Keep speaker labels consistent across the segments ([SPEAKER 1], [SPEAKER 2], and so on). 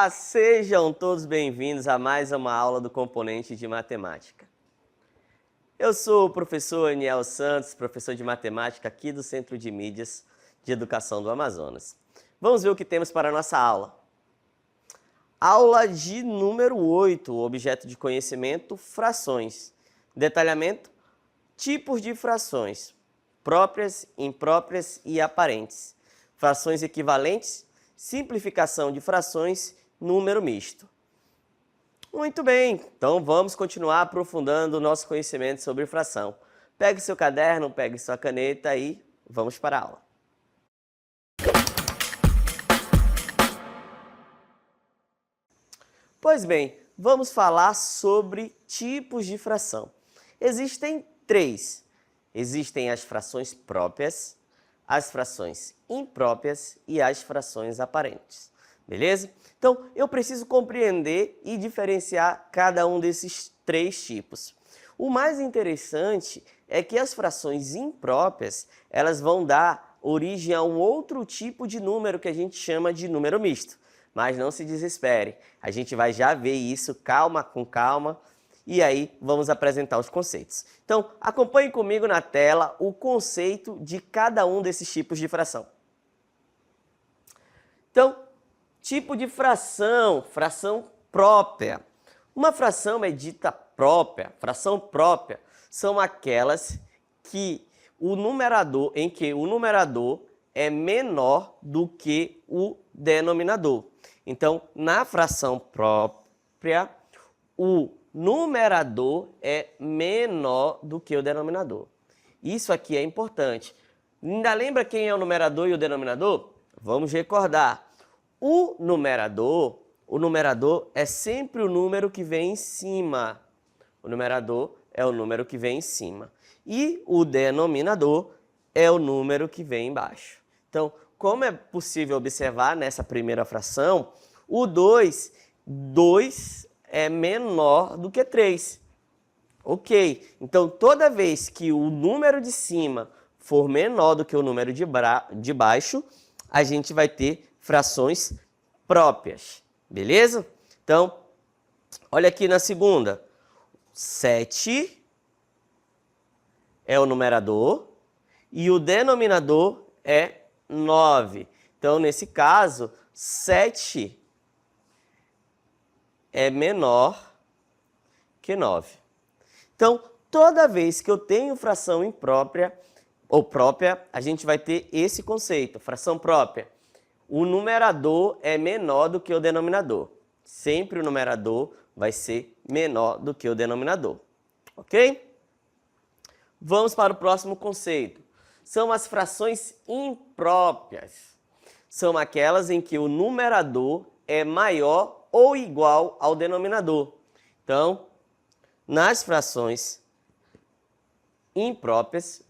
[SPEAKER 1] Olá, sejam todos bem-vindos a mais uma aula do Componente de Matemática. Eu sou o professor Aniel Santos, professor de matemática aqui do Centro de Mídias de Educação do Amazonas. Vamos ver o que temos para a nossa aula. Aula de número 8, objeto de conhecimento, frações. Detalhamento, tipos de frações, próprias, impróprias e aparentes. Frações equivalentes, simplificação de frações, número misto. Muito bem, então vamos continuar aprofundando o nosso conhecimento sobre fração. Pegue seu caderno, pegue sua caneta e vamos para a aula. Pois bem, vamos falar sobre tipos de fração. Existem três. Existem as frações próprias, as frações impróprias e as frações aparentes. Beleza? Então, eu preciso compreender e diferenciar cada um desses três tipos. O mais interessante é que as frações impróprias, elas vão dar origem a um outro tipo de número que a gente chama de número misto. Mas não se desespere, a gente vai já ver isso com calma, e aí vamos apresentar os conceitos. Então, acompanhe comigo na tela o conceito de cada um desses tipos de fração. Então, tipo de fração, fração própria. Uma fração é dita própria, fração própria, são aquelas em que o numerador é menor do que o denominador. Então, na fração própria, o numerador é menor do que o denominador. Isso aqui é importante. Ainda lembra quem é o numerador e o denominador? Vamos recordar. O numerador é sempre o número que vem em cima. O numerador é o número que vem em cima. E o denominador é o número que vem embaixo. Então, como é possível observar nessa primeira fração, o 2 é menor do que 3. Ok, então toda vez que o número de cima for menor do que o número de baixo, a gente vai ter frações próprias, beleza? Então, olha aqui na segunda, 7 é o numerador e o denominador é 9. Então, nesse caso, 7 é menor que 9. Então, toda vez que eu tenho fração imprópria ou própria, a gente vai ter esse conceito, fração própria. O numerador é menor do que o denominador. Sempre o numerador vai ser menor do que o denominador. Ok? Vamos para o próximo conceito. São as frações impróprias. São aquelas em que o numerador é maior ou igual ao denominador. Então, nas frações impróprias,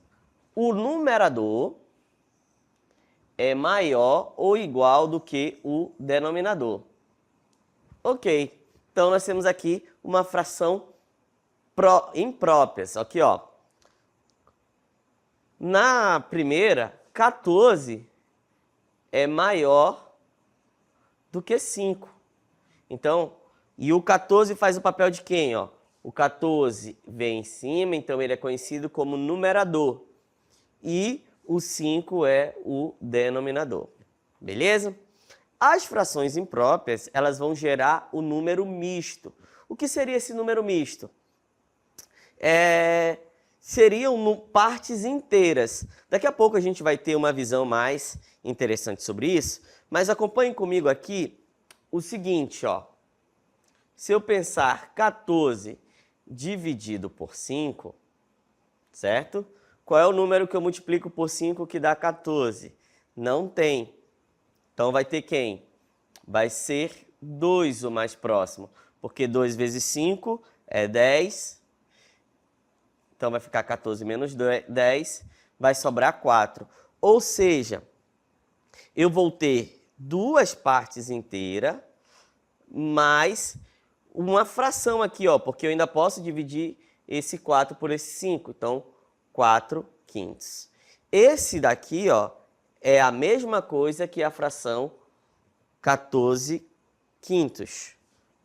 [SPEAKER 1] o numerador é maior ou igual do que o denominador. Ok, então nós temos aqui uma fração impróprias. Aqui, ó. Na primeira, 14 é maior do que 5. Então, e o 14 faz o papel de quem, ó? O 14 vem em cima, então ele é conhecido como numerador. E o 5 é o denominador. Beleza? As frações impróprias, elas vão gerar o número misto. O que seria esse número misto? Seriam partes inteiras. Daqui a pouco a gente vai ter uma visão mais interessante sobre isso, mas acompanhe comigo aqui o seguinte, ó. Se eu pensar 14 dividido por 5, certo? Qual é o número que eu multiplico por 5 que dá 14? Não tem. Então vai ter quem? Vai ser 2 o mais próximo, porque 2 vezes 5 é 10. Então vai ficar 14 menos 10, vai sobrar 4. Ou seja, eu vou ter duas partes inteiras, mais uma fração aqui, ó, porque eu ainda posso dividir esse 4 por esse 5. Então, 4 quintos. Esse daqui, ó, é a mesma coisa que a fração 14 quintos,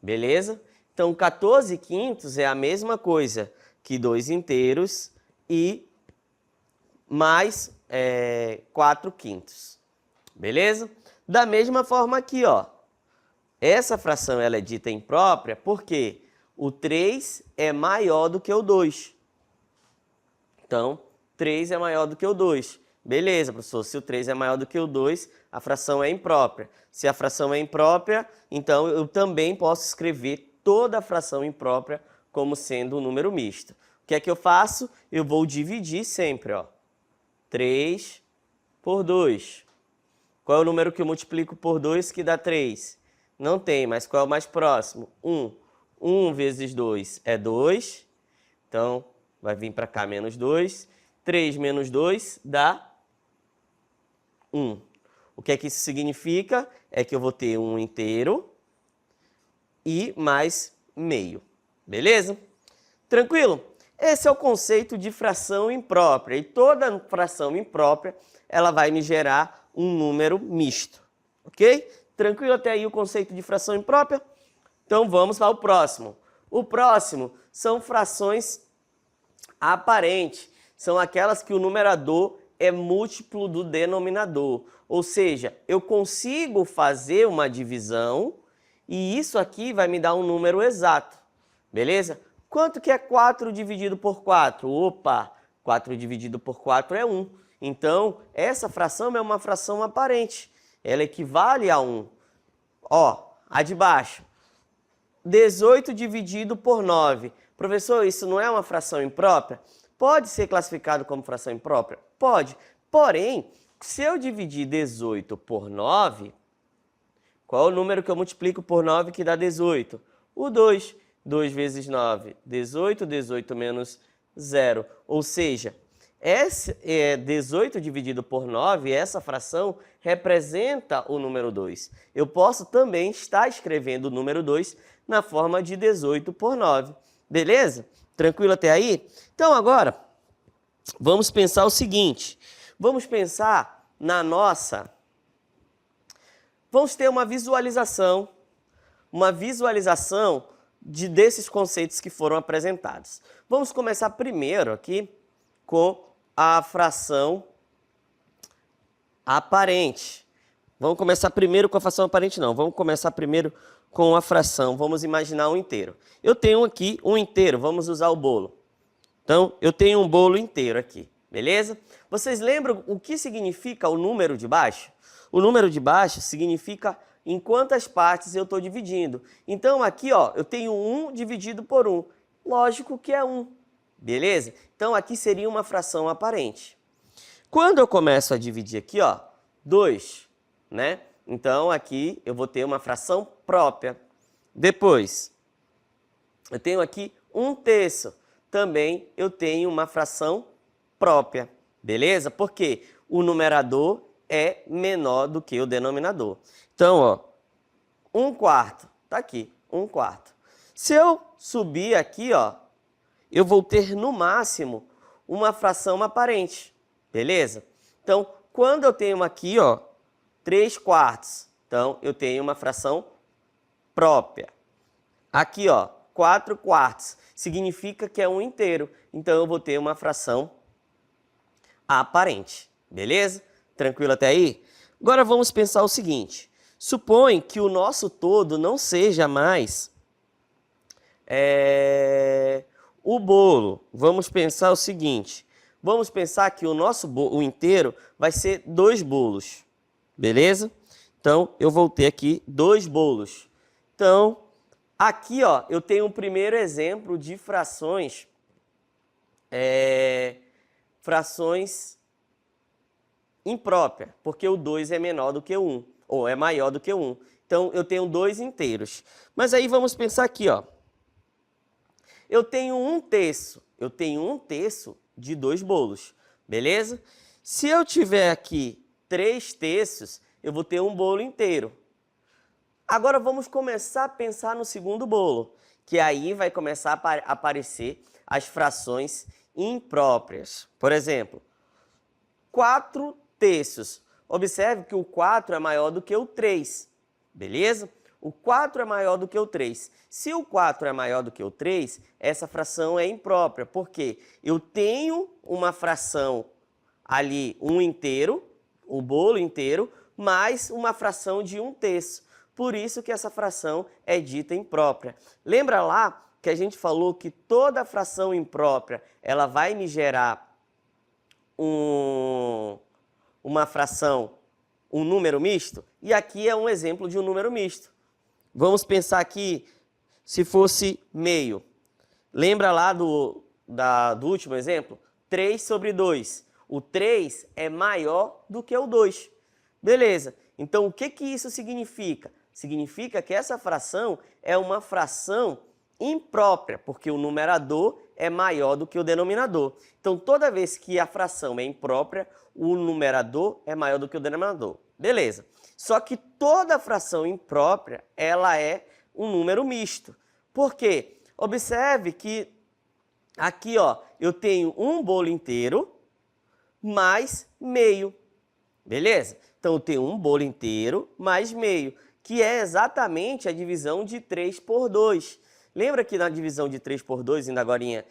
[SPEAKER 1] beleza? Então, 14 quintos é a mesma coisa que 2 inteiros e mais 4 quintos, beleza? Da mesma forma aqui, ó, essa fração ela é dita imprópria porque o 3 é maior do que o 2. Então, 3 é maior do que o 2. Beleza, professor, se o 3 é maior do que o 2, a fração é imprópria. Se a fração é imprópria, então eu também posso escrever toda a fração imprópria como sendo um número misto. O que é que eu faço? Eu vou dividir sempre, ó. 3 por 2. Qual é o número que eu multiplico por 2 que dá 3? Não tem, mas qual é o mais próximo? 1. 1 vezes 2 é 2. Então, vai vir para cá menos 2. 3 menos 2 dá 1. O que é que isso significa? É que eu vou ter um inteiro e mais meio. Beleza? Tranquilo? Esse é o conceito de fração imprópria. E toda fração imprópria, ela vai me gerar um número misto. Ok? Tranquilo até aí o conceito de fração imprópria? Então vamos para o próximo. O próximo são frações aparentes. São aquelas que o numerador é múltiplo do denominador. Ou seja, eu consigo fazer uma divisão e isso aqui vai me dar um número exato. Beleza? Quanto que é 4 dividido por 4? Opa, 4 dividido por 4 é 1. Então, essa fração é uma fração aparente. Ela equivale a 1. Ó, a de baixo. 18 dividido por 9. Professor, isso não é uma fração imprópria? Pode ser classificado como fração imprópria? Pode. Porém, se eu dividir 18 por 9, qual é o número que eu multiplico por 9 que dá 18? O 2. 2 vezes 9, 18. 18 menos 0. Ou seja, 18 dividido por 9, essa fração representa o número 2. Eu posso também estar escrevendo o número 2 na forma de 18 por 9. Beleza? Tranquilo até aí? Então agora, vamos pensar o seguinte. Vamos pensar na nossa... Vamos ter uma visualização desses conceitos que foram apresentados. Vamos começar primeiro aqui com a fração aparente. Vamos começar primeiro com a fração aparente, não. Vamos começar primeiro com a fração. Vamos imaginar um inteiro. Eu tenho aqui um inteiro, vamos usar o bolo. Então, eu tenho um bolo inteiro aqui, beleza? Vocês lembram o que significa o número de baixo? O número de baixo significa em quantas partes eu estou dividindo. Então, aqui, ó, eu tenho 1 dividido por 1. Lógico que é 1, beleza? Então, aqui seria uma fração aparente. Quando eu começo a dividir aqui, ó, 2, né? Então, aqui eu vou ter uma fração própria. Depois, eu tenho aqui 1/3. Também eu tenho uma fração própria, beleza? Porque o numerador é menor do que o denominador. Então, ó, 1/4, tá aqui, 1/4. Se eu subir aqui, ó, eu vou ter no máximo uma fração aparente, beleza? Então, quando eu tenho aqui, ó, 3/4, então eu tenho uma fração própria. Aqui, ó, 4/4, significa que é um inteiro, então eu vou ter uma fração aparente, beleza? Tranquilo até aí? Agora vamos pensar o seguinte, supõe que o nosso todo não seja mais o bolo. Vamos pensar o seguinte, vamos pensar que o inteiro vai ser 2 bolos, beleza? Então, eu vou ter aqui 2 bolos. Então, aqui, ó, eu tenho o primeiro exemplo de frações imprópria, porque o 2 é menor do que o 1, ou é maior do que o 1. Então, eu tenho 2 inteiros. Mas aí vamos pensar aqui, ó. Eu tenho 1/3 de 2 bolos, beleza? Se eu tiver aqui 3/3, eu vou ter um bolo inteiro. Agora vamos começar a pensar no segundo bolo, que aí vai começar a aparecer as frações impróprias. Por exemplo, 4/3. Observe que o 4 é maior do que o 3, beleza? O 4 é maior do que o 3. Se o 4 é maior do que o 3, essa fração é imprópria. Por quê? Eu tenho uma fração ali, um inteiro, o bolo inteiro, mais uma fração de 1/3. Por isso que essa fração é dita imprópria. Lembra lá que a gente falou que toda fração imprópria ela vai me gerar uma fração, um número misto? E aqui é um exemplo de um número misto. Vamos pensar aqui se fosse meio. Lembra lá do último exemplo? 3/2. O 3 é maior do que o 2. Beleza. Então, o que isso significa? Significa que essa fração é uma fração imprópria, porque o numerador é maior do que o denominador. Então, toda vez que a fração é imprópria, o numerador é maior do que o denominador. Beleza. Só que toda fração imprópria, ela é um número misto. Por quê? Observe que aqui, ó, eu tenho um bolo inteiro mais meio. Beleza? Então, eu tenho um bolo inteiro mais meio, que é exatamente a divisão de 3 por 2. Lembra que na divisão de 3 por 2, ainda agorinha,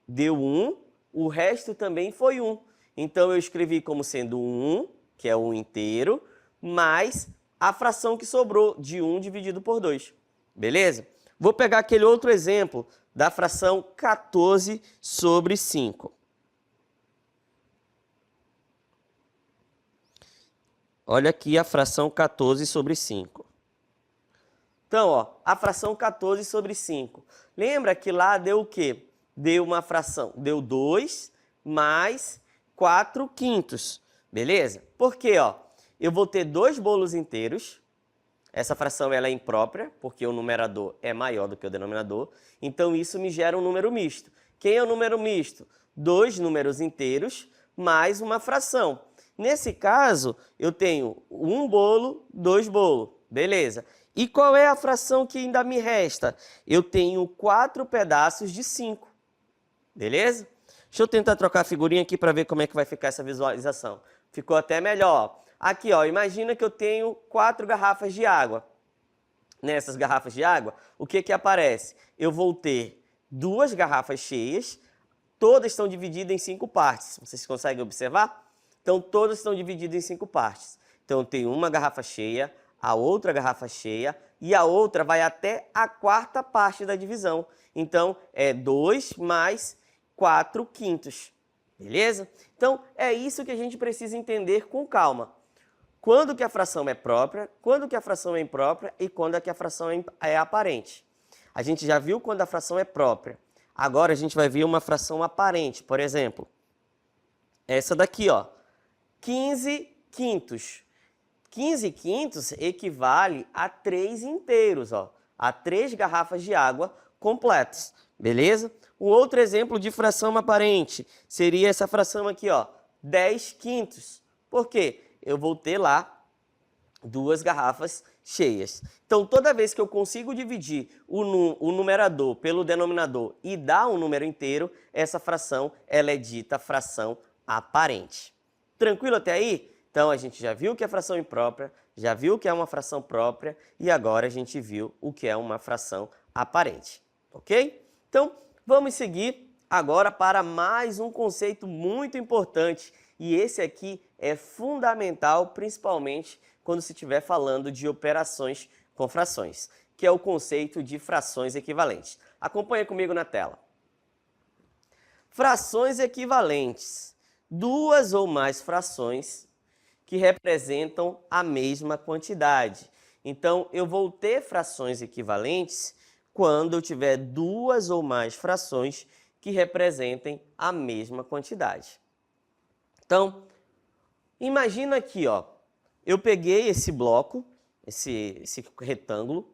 [SPEAKER 1] deu 1, o resto também foi 1. Então, eu escrevi como sendo 1, que é 1 inteiro, mais a fração que sobrou de 1 dividido por 2. Beleza? Vou pegar aquele outro exemplo da fração 14/5. Olha aqui a fração 14/5. Então, ó, a fração 14/5. Lembra que lá deu o quê? Deu uma fração, deu 2 mais 4/5. Beleza? Por quê, ó? Eu vou ter 2 bolos inteiros. Essa fração ela é imprópria, porque o numerador é maior do que o denominador. Então, isso me gera um número misto. Quem é o número misto? 2 números inteiros mais uma fração. Nesse caso, eu tenho 1 bolo, 2 bolos. Beleza. E qual é a fração que ainda me resta? Eu tenho 4 pedaços de 5. Beleza? Deixa eu tentar trocar a figurinha aqui para ver como é que vai ficar essa visualização. Ficou até melhor. Aqui, ó, imagina que eu tenho 4 garrafas de água. Nessas garrafas de água, o que aparece? Eu vou ter 2 garrafas cheias, todas estão divididas em 5 partes. Vocês conseguem observar? Então, todas estão divididas em 5 partes. Então, eu tenho uma garrafa cheia, a outra garrafa cheia e a outra vai até a 4ª parte da divisão. Então, é 2 mais 4/5. Beleza? Então, é isso que a gente precisa entender com calma. Quando que a fração é própria, quando que a fração é imprópria e quando é que a fração é aparente. A gente já viu quando a fração é própria. Agora a gente vai ver uma fração aparente. Por exemplo, essa daqui, ó, 15/5. 15/5 equivale a 3 inteiros, ó, a 3 garrafas de água completas, beleza? Um outro exemplo de fração aparente seria essa fração aqui, ó, 10/5. Por quê? Eu vou ter lá 2 garrafas cheias. Então, toda vez que eu consigo dividir o numerador pelo denominador e dar um número inteiro, essa fração ela é dita fração aparente. Tranquilo até aí? Então, a gente já viu o que é fração imprópria, já viu o que é uma fração própria e agora a gente viu o que é uma fração aparente, ok? Então, vamos seguir agora para mais um conceito muito importante e esse aqui é fundamental, principalmente quando se estiver falando de operações com frações, que é o conceito de frações equivalentes. Acompanha comigo na tela. Frações equivalentes. 2 ou mais frações que representam a mesma quantidade. Então, eu vou ter frações equivalentes quando eu tiver 2 ou mais frações que representem a mesma quantidade. Então, imagina aqui, ó, eu peguei esse bloco, esse retângulo,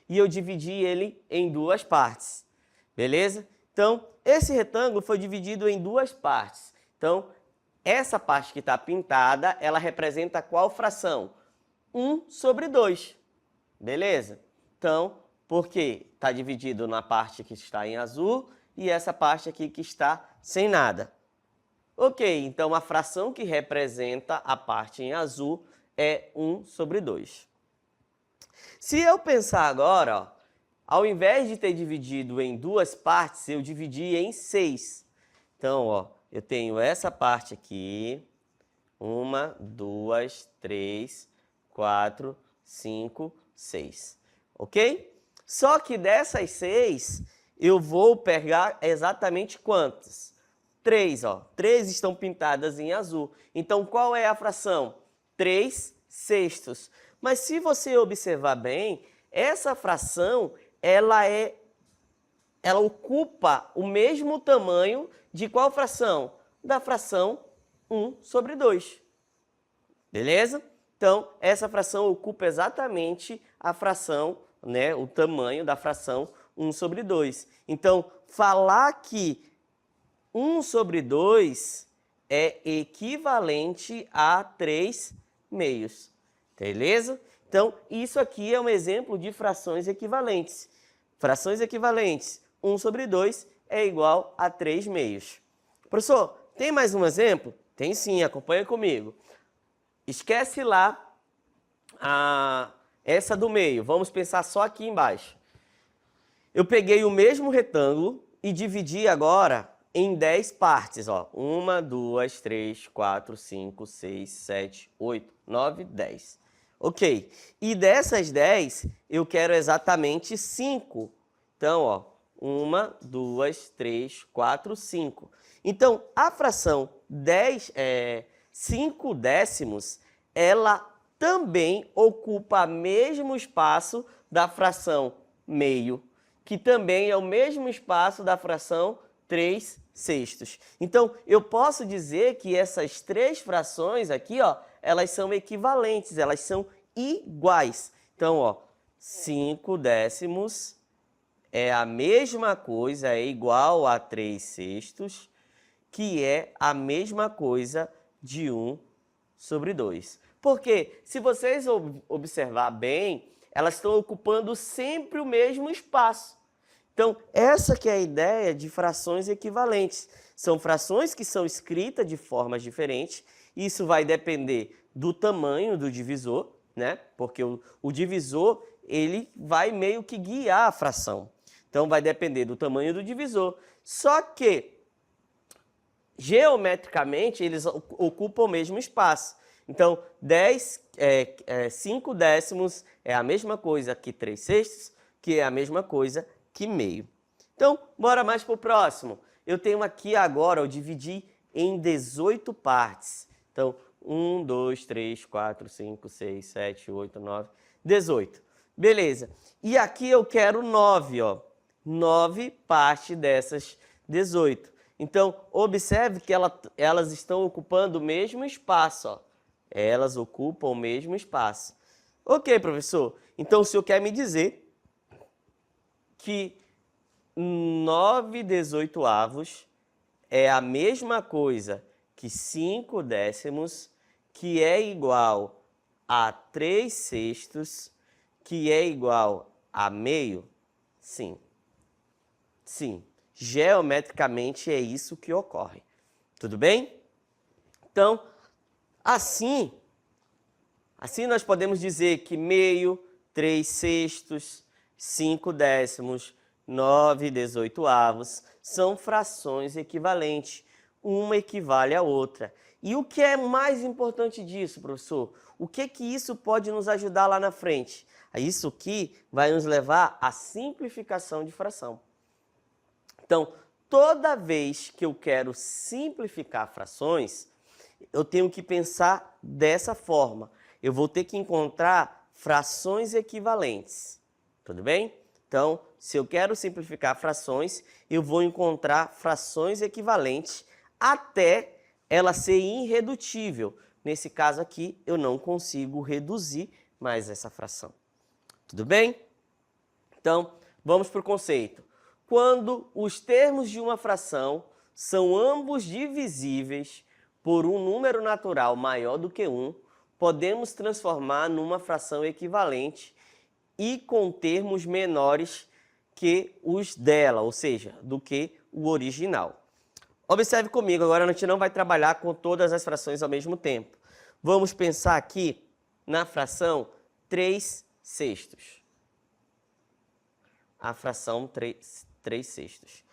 [SPEAKER 1] e eu dividi ele em 2 partes, beleza? Então, esse retângulo foi dividido em 2 partes. Então, essa parte que está pintada, ela representa qual fração? 1/2, beleza? Então, porque está dividido na parte que está em azul e essa parte aqui que está sem nada. Ok, então a fração que representa a parte em azul é 1 sobre 2. Se eu pensar agora, ó, ao invés de ter dividido em duas partes, eu dividi em 6. Então, ó, eu tenho essa parte aqui, 1, 2, 3, 4, 5, 6, ok? Só que dessas 6, eu vou pegar exatamente quantas? 3, ó. 3 estão pintadas em azul. Então, qual é a fração? 3 sextos. Mas se você observar bem, essa fração, ela ocupa o mesmo tamanho de qual fração? Da fração 1 sobre 2. Beleza? Então, essa fração ocupa exatamente a fração, né, o tamanho da fração 1 sobre 2. Então, falar que 1 sobre 2 é equivalente a 3 meios. Beleza? Então, isso aqui é um exemplo de frações equivalentes. Frações equivalentes, 1 sobre 2 é igual a 3 meios. Professor, tem mais um exemplo? Tem sim, acompanha comigo. Esquece lá essa do meio, vamos pensar só aqui embaixo. Eu peguei o mesmo retângulo e dividi agora em 10 partes. 1, 2, 3, 4, 5, 6, 7, 8, 9, 10. Ok, e dessas 10 eu quero exatamente 5. Então, ó, 1, 2, 3, 4, 5. Então, a fração 5 décimos, ela também ocupa o mesmo espaço da fração meio, que também é o mesmo espaço da fração 3 sextos. Então, eu posso dizer que essas três frações aqui, ó, elas são equivalentes, elas são iguais. Então, ó, 5 décimos é a mesma coisa, é igual a 3 sextos, que é a mesma coisa de 1 sobre 2. Porque, se vocês observar bem, elas estão ocupando sempre o mesmo espaço. Então, essa que é a ideia de frações equivalentes. São frações que são escritas de formas diferentes. Isso vai depender do tamanho do divisor, né? Porque o divisor, ele vai meio que guiar a fração. Então, vai depender do tamanho do divisor. Só que, geometricamente, eles ocupam o mesmo espaço. Então, 5 décimos é a mesma coisa que 3 sextos, que é a mesma coisa que meio. Então, bora mais para o próximo. Eu tenho aqui agora, eu dividi em 18 partes. Então, 1, 2, 3, 4, 5, 6, 7, 8, 9, 18. Beleza. E aqui eu quero 9, ó. 9 partes dessas 18. Então, observe que elas estão ocupando o mesmo espaço, ó. Elas ocupam o mesmo espaço. Ok, professor. Então, o senhor quer me dizer que 9/18 é a mesma coisa que 5 décimos, que é igual a 3 sextos, que é igual a meio? Sim. Sim. Geometricamente é isso que ocorre. Tudo bem? Então, assim nós podemos dizer que meio, 3 sextos, 5 décimos, 9/18 são frações equivalentes. Uma equivale à outra. E o que é mais importante disso, professor? O que isso pode nos ajudar lá na frente? Isso aqui vai nos levar à simplificação de fração. Então, toda vez que eu quero simplificar frações, eu tenho que pensar dessa forma. Eu vou ter que encontrar frações equivalentes. Tudo bem? Então, se eu quero simplificar frações, eu vou encontrar frações equivalentes até ela ser irredutível. Nesse caso aqui, eu não consigo reduzir mais essa fração. Tudo bem? Então, vamos para o conceito. Quando os termos de uma fração são ambos divisíveis por um número natural maior do que 1, podemos transformar numa fração equivalente e com termos menores que os dela, ou seja, do que o original. Observe comigo, agora a gente não vai trabalhar com todas as frações ao mesmo tempo. Vamos pensar aqui na fração 3/6. A fração 3/6.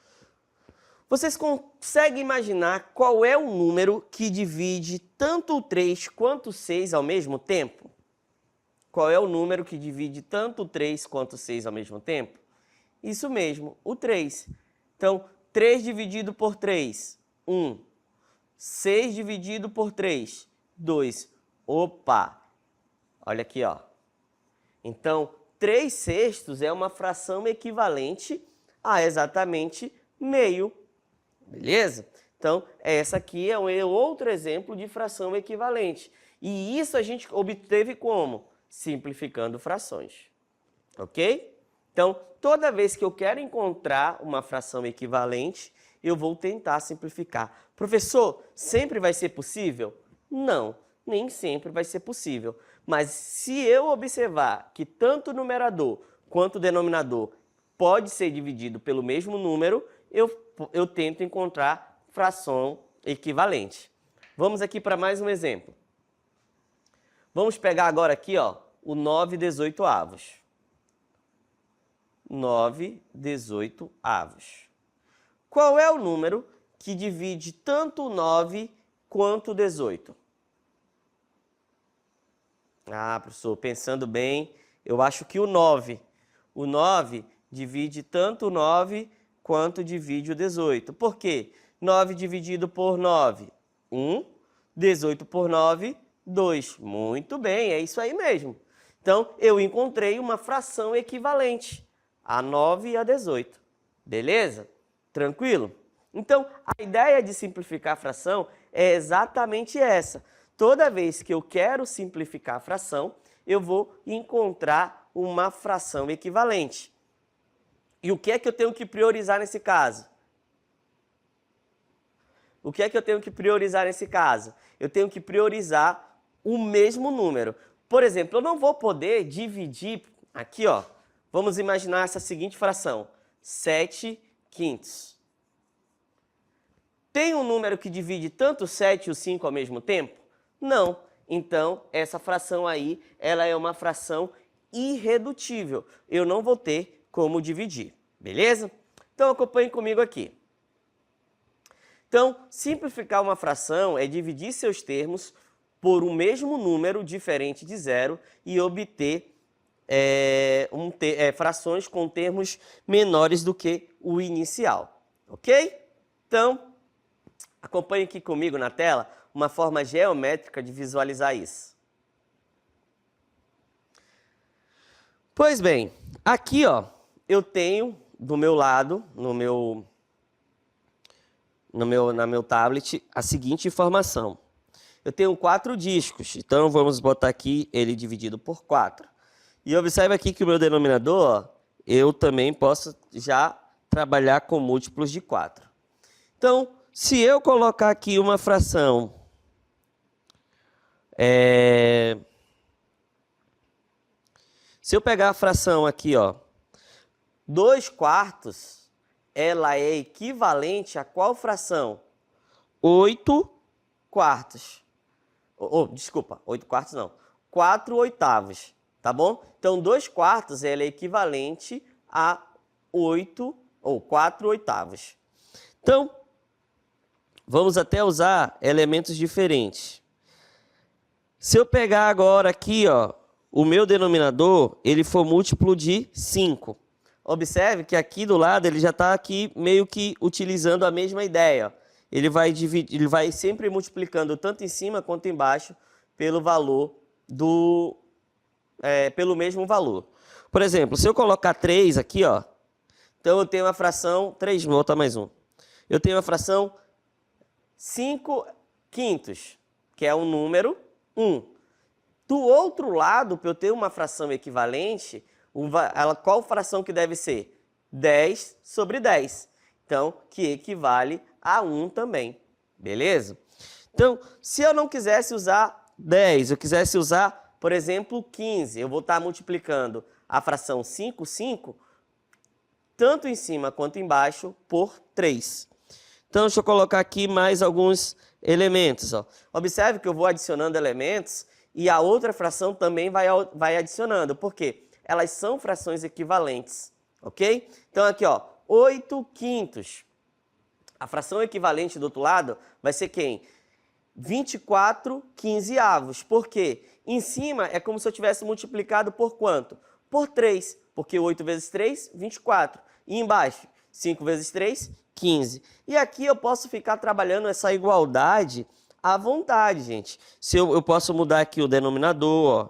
[SPEAKER 1] Vocês conseguem imaginar qual é o número que divide tanto o 3 quanto o 6 ao mesmo tempo? Qual é o número que divide tanto o 3 quanto o 6 ao mesmo tempo? Isso mesmo, o 3. Então, 3 dividido por 3, 1. 6 dividido por 3, 2. Opa! Olha aqui, ó. Então, 3/6 é uma fração equivalente a exatamente meio. Beleza? Então, essa aqui é outro exemplo de fração equivalente. E isso a gente obteve como? Simplificando frações. Ok? Então, toda vez que eu quero encontrar uma fração equivalente, eu vou tentar simplificar. Professor, sempre vai ser possível? Não, nem sempre vai ser possível. Mas se eu observar que tanto o numerador quanto o denominador pode ser dividido pelo mesmo número, eu tento encontrar fração equivalente. Vamos aqui para mais um exemplo. Vamos pegar agora aqui, ó, o 9/18. 9/18. Qual é o número que divide tanto o 9 quanto o 18? Ah, professor, pensando bem, eu acho que o 9. O 9 divide tanto o 9 quanto divide o 18. Por quê? 9 dividido por 9, 1. 18 por 9, 2. Muito bem, é isso aí mesmo. Então, eu encontrei uma fração equivalente a 9 e a 18. Beleza? Tranquilo? Então, a ideia de simplificar a fração é exatamente essa. Toda vez que eu quero simplificar a fração, eu vou encontrar uma fração equivalente. E o que é que eu tenho que priorizar nesse caso? O que é que eu tenho que priorizar nesse caso? Eu tenho que priorizar o mesmo número. Por exemplo, eu não vou poder dividir aqui, ó. Vamos imaginar essa seguinte fração: 7/5. Tem um número que divide tanto o 7 e o 5 ao mesmo tempo? Não. Então, essa fração aí, ela é uma fração irredutível. Eu não vou ter como dividir, beleza? Então, acompanhe comigo aqui. Então, simplificar uma fração é dividir seus termos por um mesmo número diferente de zero e obter frações com termos menores do que o inicial, ok? Então, acompanhe aqui comigo na tela uma forma geométrica de visualizar isso. Pois bem, aqui ó, eu tenho do meu lado, no meu tablet, a seguinte informação. Eu tenho 4 discos, então vamos botar aqui ele dividido por 4. E observe aqui que o meu denominador, ó, eu também posso já trabalhar com múltiplos de 4. Então, se eu colocar aqui uma fração, se eu pegar a fração aqui, ó, 2/4, ela é equivalente a qual fração? 8/4. Desculpa, 8/4 não. 4/8, tá bom? Então, 2/4 ela é equivalente a 4/8. Então, vamos até usar elementos diferentes. Se eu pegar agora aqui, ó, o meu denominador, ele for múltiplo de 5. Observe que aqui do lado ele já está aqui meio que utilizando a mesma ideia. Ele vai sempre multiplicando tanto em cima quanto embaixo pelo valor pelo mesmo valor. Por exemplo, se eu colocar 3 aqui, ó, então eu tenho uma fração 3, vou botar mais um. Eu tenho a fração 5/5, que é o número 1. Do outro lado, para eu ter uma fração equivalente, qual fração que deve ser? 10/10. Então, que equivale a 1 também. Beleza? Então, se eu não quisesse usar 10, eu quisesse usar, por exemplo, 15, eu vou estar multiplicando a fração 5/5, tanto em cima quanto embaixo, por 3. Então, deixa eu colocar aqui mais alguns elementos. Ó. Observe que eu vou adicionando elementos e a outra fração também vai adicionando. Por quê? Elas são frações equivalentes, ok? Então, aqui, ó, 8 quintos. A fração equivalente do outro lado vai ser quem? 24 quinzeavos. Por quê? Em cima é como se eu tivesse multiplicado por quanto? Por 3, porque 8 vezes 3, 24. E embaixo, 5 vezes 3, 15. E aqui eu posso ficar trabalhando essa igualdade à vontade, gente. Se eu posso mudar aqui o denominador, ó.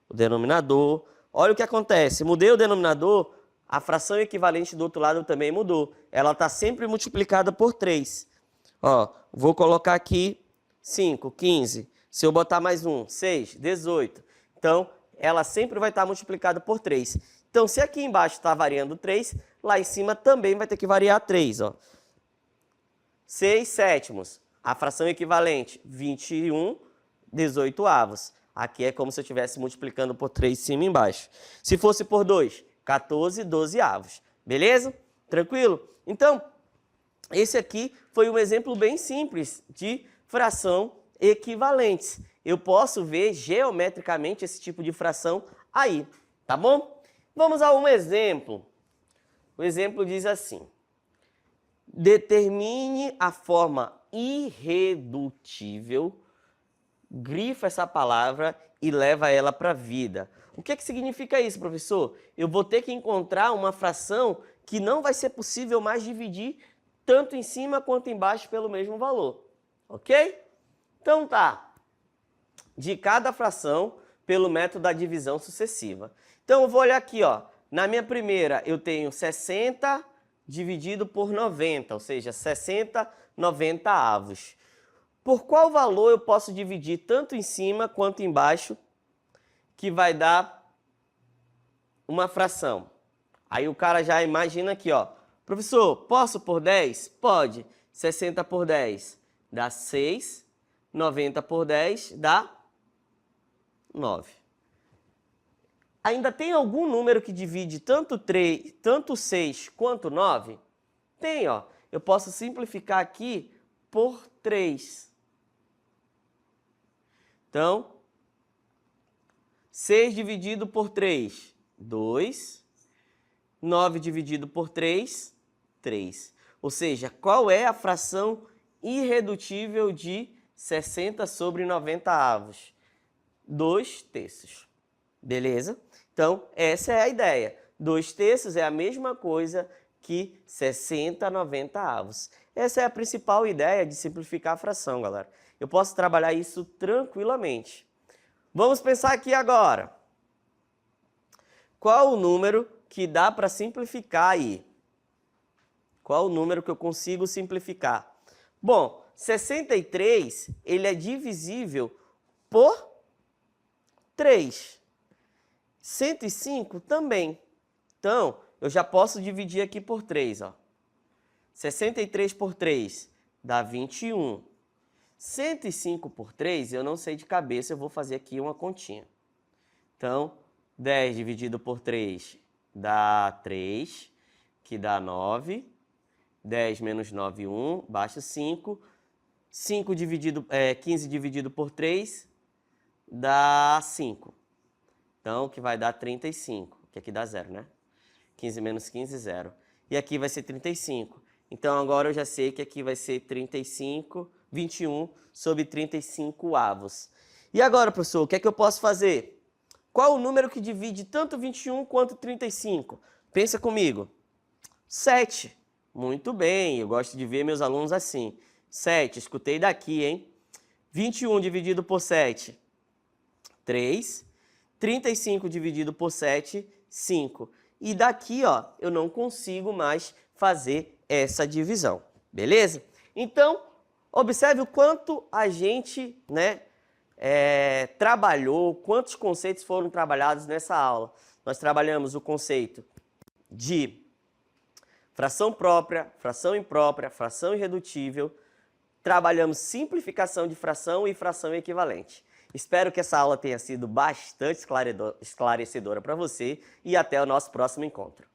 [SPEAKER 1] O denominador. Olha o que acontece. Mudei o denominador, a fração equivalente do outro lado também mudou. Ela está sempre multiplicada por 3. Ó, vou colocar aqui 5, 15. Se eu botar mais um, 6, 18. Então, ela sempre vai estar multiplicada por 3. Então, se aqui embaixo está variando 3, lá em cima também vai ter que variar 3. Ó. 6 sétimos. A fração equivalente, 21 18avos. Aqui é como se eu estivesse multiplicando por 3 cima e embaixo. Se fosse por 2, 14 12avos. Beleza? Tranquilo? Então, esse aqui foi um exemplo bem simples de fração equivalentes. Eu posso ver geometricamente esse tipo de fração aí, tá bom? Vamos a um exemplo. O exemplo diz assim: determine a forma irredutível, grifa essa palavra e leva ela para a vida. O que significa isso, professor? Eu vou ter que encontrar uma fração que não vai ser possível mais dividir tanto em cima quanto embaixo pelo mesmo valor. Ok? Então tá. De cada fração pelo método da divisão sucessiva. Então eu vou olhar aqui, ó. Na minha primeira eu tenho 60 dividido por 90, ou seja, 60 90avos. Por qual valor eu posso dividir tanto em cima quanto embaixo que vai dar uma fração? Aí o cara já imagina aqui, ó. Professor, posso por 10? Pode. 60 por 10 dá 6. 90 por 10 dá 9. Ainda tem algum número que divide tanto 6 quanto 9? Tem, ó. Eu posso simplificar aqui por 3. Então, 6 dividido por 3, 2. 9 dividido por 3, 3. Ou seja, qual é a fração irredutível de 60 sobre 90avos? 2/3. Beleza? Então, essa é a ideia. 2/3 é a mesma coisa que 60 90avos. Essa é a principal ideia de simplificar a fração, galera. Eu posso trabalhar isso tranquilamente. Vamos pensar aqui agora. Qual o número que dá para simplificar aí? Qual o número que eu consigo simplificar? Bom, 63, ele é divisível por 3. 105 também. Então, eu já posso dividir aqui por 3. Ó. 63 por 3 dá 21. 105 por 3, eu não sei de cabeça, eu vou fazer aqui uma continha. Então, 10 dividido por 3 dá 3, que dá 9. 10 menos 9, 1, baixa 5. 15 dividido por 3 dá 5. Então, que vai dar 35, que aqui dá 0, né? 15 menos 15, 0. E aqui vai ser 35. Então, agora eu já sei que aqui vai ser 21 sobre 35avos. E agora, professor, o que é que eu posso fazer? Qual o número que divide tanto 21 quanto 35? Pensa comigo. 7. Muito bem, eu gosto de ver meus alunos assim. 7, escutei daqui, hein? 21 dividido por 7, 3. 35 dividido por 7, 5. E daqui, ó, eu não consigo mais fazer essa divisão, beleza? Então, observe o quanto a gente, né, trabalhou, quantos conceitos foram trabalhados nessa aula. Nós trabalhamos o conceito de fração própria, fração imprópria, fração irredutível. Trabalhamos simplificação de fração e fração equivalente. Espero que essa aula tenha sido bastante esclarecedora para você e até o nosso próximo encontro.